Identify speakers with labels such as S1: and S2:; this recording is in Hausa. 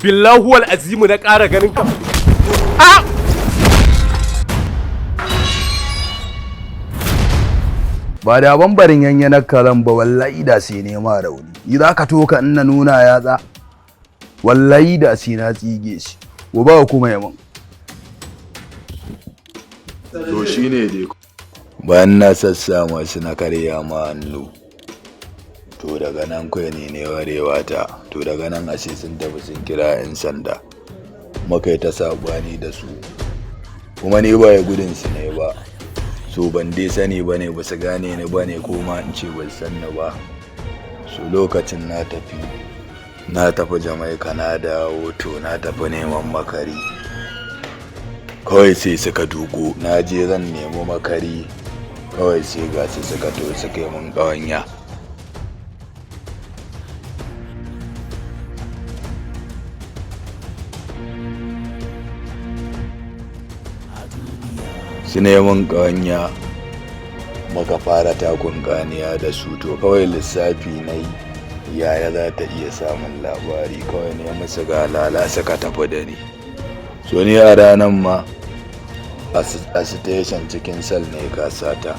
S1: billahi wal azimu na ƙara ganin ka.
S2: Ba da bambarin yanyanar karan ba wallahi da sai nema rauni. Ni za ka toka in na nuna yatsa wallahi da sai na tsige shi. Gobe kuma yamin.
S3: To shine dai.
S2: Bayan na sassa masu na karya ma hannu. To daga nan kai ne warewa ta. To daga nan ashe sun tafi sun kira 'yan sanda. Muka yi ta sabani da su. Kuma ni ba ya gudun su ne ba. So ban dai sani ba ne ba su gane ni ba ne ko ma in ce ban san ni ba. So lokacin na tafi Jamaika na dawo to na tafi neman makari. Kawai sai suka dugo na je zan nemi makari. Kawai sai ga su suka to suka yi mun ƙawanya. Su neman ƙawanya muka fara takun ƙaniya da su to kawai lissafi na yi yaya za ta iya samun labari kawai ne musu galala suka tafi da ni. So ni a ranar ma a station cikin sal ne kasata.